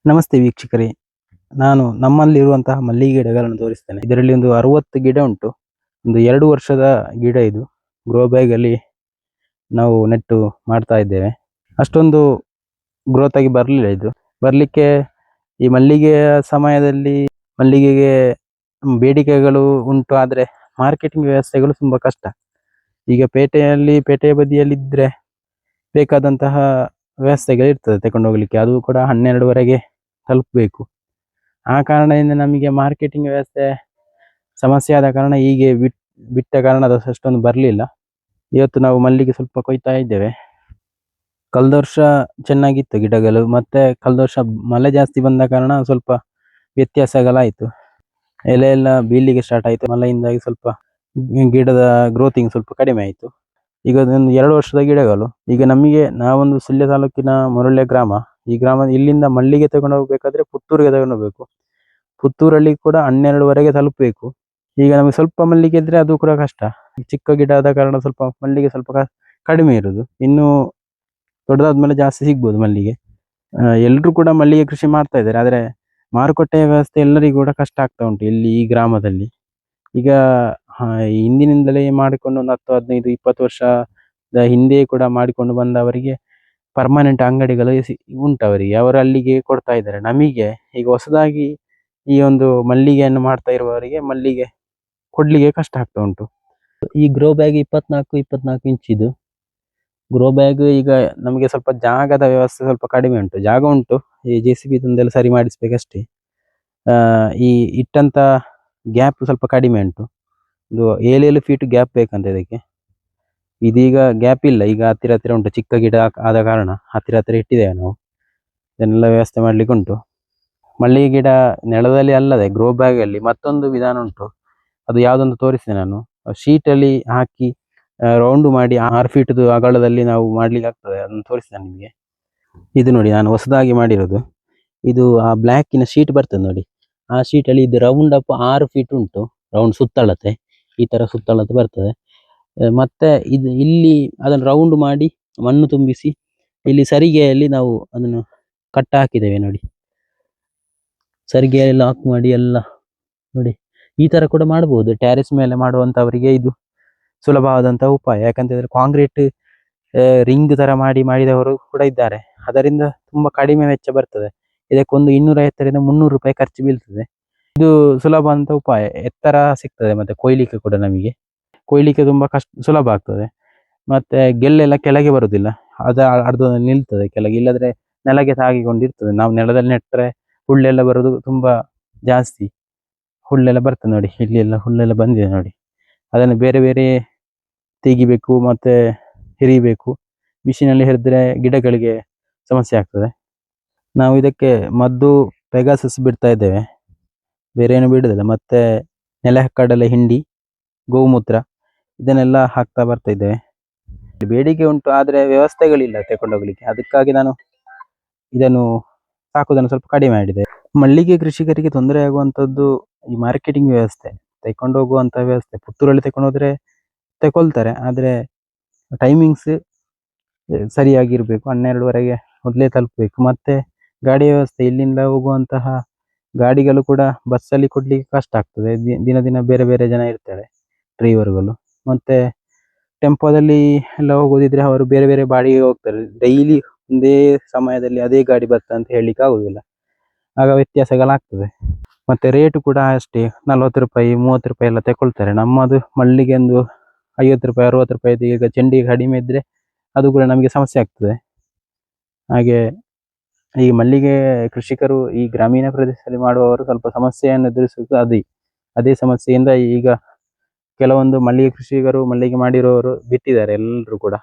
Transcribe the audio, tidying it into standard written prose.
ನಮಸ್ತೆ ವೀಕ್ಷಕರೇ, ನಾನು ನಮ್ಮಲ್ಲಿರುವಂತಹ ಮಲ್ಲಿಗೆ ಗಿಡಗಳನ್ನು ತೋರಿಸ್ತೇನೆ. ಇದರಲ್ಲಿ ಒಂದು 60 ಗಿಡ ಉಂಟು. ಒಂದು 2 ವರ್ಷದ ಗಿಡ ಇದು. ಗ್ರೋ ಬ್ಯಾಗ್ ಅಲ್ಲಿ ನಾವು ನೆಟ್ಟು ಮಾಡ್ತಾ ಇದ್ದೇವೆ. ಅಷ್ಟೊಂದು ಗ್ರೋತ್ ಆಗಿ ಬರಲಿಲ್ಲ ಇದು. ಬರಲಿಕ್ಕೆ ಈ ಮಲ್ಲಿಗೆಯ ಸಮಯದಲ್ಲಿ ಮಲ್ಲಿಗೆಗೆ ಬೇಡಿಕೆಗಳು ಉಂಟು, ಆದರೆ ಮಾರ್ಕೆಟಿಂಗ್ ವ್ಯವಸ್ಥೆಗಳು ತುಂಬಾ ಕಷ್ಟ. ಈಗ ಪೇಟೆಯ ಬದಿಯಲ್ಲಿ ಇದ್ರೆ ಬೇಕಾದಂತಹ ವ್ಯವಸ್ಥೆಗಳಿರ್ತದೆ ತಗೊಂಡು ಹೋಗ್ಲಿಕ್ಕೆ, ಅದು ಕೂಡ 12ವರೆಗೆ ತಲುಪಬೇಕು. ಆ ಕಾರಣದಿಂದ ನಮಗೆ ಮಾರ್ಕೆಟಿಂಗ್ ವ್ಯವಸ್ಥೆ ಸಮಸ್ಯೆ ಆದ ಕಾರಣ ಹೀಗೆ ಬಿಟ್ಟ ಕಾರಣ ಅದು ಅಷ್ಟೊಂದು ಬರಲಿಲ್ಲ. ಇವತ್ತು ನಾವು ಮಲ್ಲಿಗೆ ಸ್ವಲ್ಪ ಕೊಯ್ತಾ ಇದ್ದೇವೆ. ಕಳೆದ ವರ್ಷ ಚೆನ್ನಾಗಿತ್ತು ಗಿಡಗಳು, ಮತ್ತೆ ಕಳೆದ ವರ್ಷ ಮಳೆ ಜಾಸ್ತಿ ಬಂದ ಕಾರಣ ಸ್ವಲ್ಪ ವ್ಯತ್ಯಾಸಗಳಾಯಿತು. ಎಲೆ ಎಲ್ಲ ಬೀಳಿಗೆ ಸ್ಟಾರ್ಟ್ ಆಯಿತು. ಮಳೆಯಿಂದಾಗಿ ಸ್ವಲ್ಪ ಗಿಡದ ಗ್ರೋತಿಂಗ್ ಸ್ವಲ್ಪ ಕಡಿಮೆ ಆಯಿತು. ಈಗ ಅದೊಂದು 2 ವರ್ಷದ ಗಿಡಗಳು. ಈಗ ನಮಗೆ ನಾವೊಂದು ಸುಳ್ಯ ತಾಲೂಕಿನ ಮುರಳ್ಯ ಗ್ರಾಮ. ಈ ಗ್ರಾಮ ಇಲ್ಲಿಂದ ಮಲ್ಲಿಗೆ ತಗೊಂಡು ಹೋಗ್ಬೇಕಾದ್ರೆ ಪುತ್ತೂರಿಗೆ ತಗೊಂಡು ಹೋಗ್ಬೇಕು. ಪುತ್ತೂರಲ್ಲಿ ಕೂಡ 12ವರೆಗೆ ತಲುಪಬೇಕು. ಈಗ ನಮಗೆ ಸ್ವಲ್ಪ ಮಲ್ಲಿಗೆ ಇದ್ರೆ ಅದು ಕೂಡ ಕಷ್ಟ. ಚಿಕ್ಕ ಗಿಡ ಆದ ಕಾರಣ ಸ್ವಲ್ಪ ಮಲ್ಲಿಗೆ ಸ್ವಲ್ಪ ಕಡಿಮೆ ಇರುದು. ಇನ್ನು ದೊಡ್ಡದಾದ್ಮೇಲೆ ಜಾಸ್ತಿ ಸಿಗ್ಬೋದು ಮಲ್ಲಿಗೆ. ಎಲ್ರು ಕೂಡ ಮಲ್ಲಿಗೆ ಕೃಷಿ ಮಾಡ್ತಾ ಇದ್ದಾರೆ, ಆದ್ರೆ ಮಾರುಕಟ್ಟೆಯ ವ್ಯವಸ್ಥೆ ಎಲ್ಲರಿಗೂ ಕೂಡ ಕಷ್ಟ ಆಗ್ತಾ ಉಂಟು ಇಲ್ಲಿ ಈ ಗ್ರಾಮದಲ್ಲಿ. ಈಗ ಹಿಂದಿನಿಂದಲೇ ಮಾಡಿಕೊಂಡು ಒಂದು 10, 15, 20 ವರ್ಷದ ಹಿಂದೆ ಕೂಡ ಮಾಡಿಕೊಂಡು ಬಂದವರಿಗೆ ಪರ್ಮನೆಂಟ್ ಅಂಗಡಿಗಳು ಉಂಟು ಅವರಿಗೆ, ಅವರು ಅಲ್ಲಿಗೆ ಕೊಡ್ತಾ ಇದ್ದಾರೆ. ನಮಗೆ ಈಗ ಹೊಸದಾಗಿ ಈ ಒಂದು ಮಲ್ಲಿಗೆಯನ್ನು ಮಾಡ್ತಾ ಇರುವವರಿಗೆ ಮಲ್ಲಿಗೆ ಕೊಡ್ಲಿಕ್ಕೆ ಕಷ್ಟ ಆಗ್ತಾ ಉಂಟು. ಈ ಗ್ರೋ ಬ್ಯಾಗ್ 24 ಇಂಚಿದು ಗ್ರೋ ಬ್ಯಾಗ್. ಈಗ ನಮಗೆ ಸ್ವಲ್ಪ ಜಾಗದ ವ್ಯವಸ್ಥೆ ಸ್ವಲ್ಪ ಕಡಿಮೆ ಉಂಟು. ಜಾಗ ಉಂಟು, ಈ JCB ತಂದೆಲ್ಲ ಸರಿ ಮಾಡಿಸ್ಬೇಕಷ್ಟೇ. ಈ ಇಟ್ಟಂತ ಗ್ಯಾಪ್ ಸ್ವಲ್ಪ ಕಡಿಮೆ ಉಂಟು. ಇದು 7 ಫೀಟ್ ಗ್ಯಾಪ್ ಬೇಕಂತ ಇದಕ್ಕೆ. ಇದೀಗ ಗ್ಯಾಪ್ ಇಲ್ಲ, ಈಗ ಹತ್ತಿರ ಉಂಟು. ಚಿಕ್ಕ ಗಿಡ ಆದ ಕಾರಣ ಹತ್ತಿರ ಇಟ್ಟಿದ್ದೇವೆ ನಾವು. ಇದನ್ನೆಲ್ಲ ವ್ಯವಸ್ಥೆ ಮಾಡ್ಲಿಕ್ಕೆ ಉಂಟು. ಮಲ್ಲಿಗೆ ಗಿಡ ನೆಲದಲ್ಲಿ ಅಲ್ಲದೆ ಗ್ರೋ ಬ್ಯಾಗ್ ಅಲ್ಲಿ ಮತ್ತೊಂದು ವಿಧಾನ ಉಂಟು. ಅದು ಯಾವ್ದೊಂದು ತೋರಿಸ್ತೇನೆ ನಾನು. ಶೀಟ್ ಅಲ್ಲಿ ಹಾಕಿ ರೌಂಡ್ ಮಾಡಿ 6 ಫೀಟ್ ಅಗಲದಲ್ಲಿ ನಾವು ಮಾಡ್ಲಿಕ್ಕೆ ಆಗ್ತದೆ. ಅದನ್ನು ತೋರಿಸ್ತೇನೆ ನಿಮಗೆ. ಇದು ನೋಡಿ, ನಾನು ಹೊಸದಾಗಿ ಮಾಡಿರೋದು. ಇದು ಆ ಬ್ಲ್ಯಾಕಿನ ಶೀಟ್ ಬರ್ತದೆ ನೋಡಿ, ಆ ಶೀಟ್ ಅಲ್ಲಿ ಇದು ರೌಂಡ್ ಅಪ್ 6 ಫೀಟ್ ಉಂಟು. ರೌಂಡ್ ಸುತ್ತಳತೆ ಈ ತರ ಸುತ್ತಳತೆ ಬರ್ತದೆ. ಮತ್ತೆ ಇದು ಇಲ್ಲಿ ಅದನ್ನು ರೌಂಡ್ ಮಾಡಿ ಮಣ್ಣು ತುಂಬಿಸಿ ಇಲ್ಲಿ ಸರಿಗೆಯಲ್ಲಿ ನಾವು ಅದನ್ನು ಕಟ್ಟ ಹಾಕಿದ್ದೇವೆ ನೋಡಿ. ಸರಿಗೆಯಲ್ಲಿ ಲಾಕ್ ಮಾಡಿ ಎಲ್ಲ ನೋಡಿ, ಈ ತರ ಕೂಡ ಮಾಡಬಹುದು. ಟ್ಯಾರಿಸ್ ಮೇಲೆ ಮಾಡುವಂತವರಿಗೆ ಇದು ಸುಲಭವಾದಂತಹ ಉಪಾಯ. ಯಾಕಂತಂದ್ರೆ ಕಾಂಕ್ರೀಟ್ ರಿಂಗ್ ತರ ಮಾಡಿದವರು ಕೂಡ ಇದ್ದಾರೆ. ಅದರಿಂದ ತುಂಬಾ ಕಡಿಮೆ ವೆಚ್ಚ ಬರ್ತದೆ. ಇದಕ್ಕೊಂದು 250ರಿಂದ 300 ರೂಪಾಯಿ ಖರ್ಚು ಬೀಳ್ತದೆ. ಇದು ಸುಲಭ ಅಂತ ಉಪಾಯ. ಎತ್ತರ ಸಿಗ್ತದೆ, ಮತ್ತೆ ಕೊಯ್ಲಿಕ್ಕೆ ಕೂಡ ನಮಗೆ ತುಂಬಾ ಸುಲಭ ಆಗ್ತದೆ. ಮತ್ತೆ ಗೆಲ್ಲೆಲ್ಲ ಕೆಳಗೆ ಬರುದಿಲ್ಲ, ಅರ್ಧದಲ್ಲಿ ನಿಲ್ತದೆ ಕೆಳಗೆ, ಇಲ್ಲದ್ರೆ ನೆಲಗೆ ತಾಗಿಕೊಂಡಿರ್ತದೆ. ನಾವು ನೆಲದಲ್ಲಿ ನೆಟ್ಟರೆ ಹುಲ್ಲೆಲ್ಲ ಬರೋದು ತುಂಬಾ ಜಾಸ್ತಿ. ಹುಲ್ಲೆಲ್ಲ ಬರ್ತದೆ ನೋಡಿ, ಇಲ್ಲಿ ಎಲ್ಲ ಹುಲ್ಲೆಲ್ಲ ಬಂದಿದೆ ನೋಡಿ. ಅದನ್ನು ಬೇರೆ ತೆಗಿಬೇಕು, ಮತ್ತೆ ಹೆರಿಬೇಕು. ಮಿಷಿನಲ್ಲಿ ಹೆರಿದ್ರೆ ಗಿಡಗಳಿಗೆ ಸಮಸ್ಯೆ ಆಗ್ತದೆ. ನಾವು ಇದಕ್ಕೆ ಮದ್ದು ಪೆಗಾಸಸ್ ಬಿಡ್ತಾ ಇದ್ದೇವೆ, ಬೇರೆ ಏನು ಬಿಡುದಿಲ್ಲ. ಮತ್ತೆ ನೆಲಕಡಲೆ ಹಿಂಡಿ, ಗೋಮೂತ್ರ ಇದನ್ನೆಲ್ಲ ಹಾಕ್ತಾ ಬರ್ತಾ ಇದ್ದೇವೆ. ಬೇಡಿಕೆ ಉಂಟು, ಆದ್ರೆ ವ್ಯವಸ್ಥೆಗಳಿಲ್ಲ ತಗೊಂಡೋಗ್ಲಿಕ್ಕೆ. ಅದಕ್ಕಾಗಿ ನಾನು ಇದನ್ನು ಸಾಕುವುದನ್ನು ಸ್ವಲ್ಪ ಕಡಿಮೆ ಮಾಡಿದೆ. ಮಲ್ಲಿಗೆ ಕೃಷಿಕರಿಗೆ ತೊಂದರೆ ಆಗುವಂತದ್ದು ಈ ಮಾರ್ಕೆಟಿಂಗ್ ವ್ಯವಸ್ಥೆ, ತಗೊಂಡೋಗುವಂತ ವ್ಯವಸ್ಥೆ. ಪುತ್ತೂರಲ್ಲಿ ತಗೊಂಡೋದ್ರೆ ತಗೊಳ್ತಾರೆ, ಆದ್ರೆ ಟೈಮಿಂಗ್ಸ್ ಸರಿಯಾಗಿರ್ಬೇಕು. 12ವರೆಗೆ ಮೊದಲೇ ತಲುಪಬೇಕು. ಮತ್ತೆ ಗಾಡಿ ವ್ಯವಸ್ಥೆ, ಇಲ್ಲಿಂದ ಹೋಗುವಂತಹ ಗಾಡಿಗಳು ಕೂಡ ಬಸ್ಸಲ್ಲಿ ಕೊಡ್ಲಿಕ್ಕೆ ಕಷ್ಟ ಆಗ್ತದೆ. ದಿನ ಬೇರೆ ಜನ ಇರ್ತಾರೆ ಡ್ರೈವರ್ಗಳು. ಮತ್ತೆ ಟೆಂಪೋದಲ್ಲಿ ಎಲ್ಲ ಹೋಗೋದಿದ್ರೆ ಅವರು ಬೇರೆ ಬಾಡಿಗೆ ಹೋಗ್ತಾರೆ. ಡೈಲಿ ಒಂದೇ ಸಮಯದಲ್ಲಿ ಅದೇ ಗಾಡಿ ಬರ್ತದೆ ಅಂತ ಹೇಳಲಿಕ್ಕೆ ಆಗುದಿಲ್ಲ, ಆಗ ವ್ಯತ್ಯಾಸಗಳಾಗ್ತದೆ. ಮತ್ತೆ ರೇಟ್ ಕೂಡ ಅಷ್ಟೇ, 40 ರೂಪಾಯಿ 30 ರೂಪಾಯಿ ಎಲ್ಲ ತಗೊಳ್ತಾರೆ. ನಮ್ಮದು ಮಲ್ಲಿಗೆ ಒಂದು 50 ರೂಪಾಯಿ 60 ರೂಪಾಯಿ. ಈಗ ಚೆಂಡಿಗೆ ಕಡಿಮೆ ಇದ್ರೆ ಅದು ಕೂಡ ನಮಗೆ ಸಮಸ್ಯೆ ಆಗ್ತದೆ. ಹಾಗೆ ಈ ಮಲ್ಲಿಗೆ ಕೃಷಿಕರು ಈ ಗ್ರಾಮೀಣ ಪ್ರದೇಶದಲ್ಲಿ ಮಾಡುವವರು ಸ್ವಲ್ಪ ಸಮಸ್ಯೆಯನ್ನು ಎದುರಿಸುವುದು ಅದೇ ಸಮಸ್ಯೆಯಿಂದ ಈಗ ಕೆಲವೊಂದು ಮಲ್ಲಿಗೆ ಕೃಷಿಕರು ಮಲ್ಲಿಗೆ ಮಾಡಿರುವವರು ಬಿಟ್ಟಿದ್ದಾರೆ ಎಲ್ಲರೂ ಕೂಡ.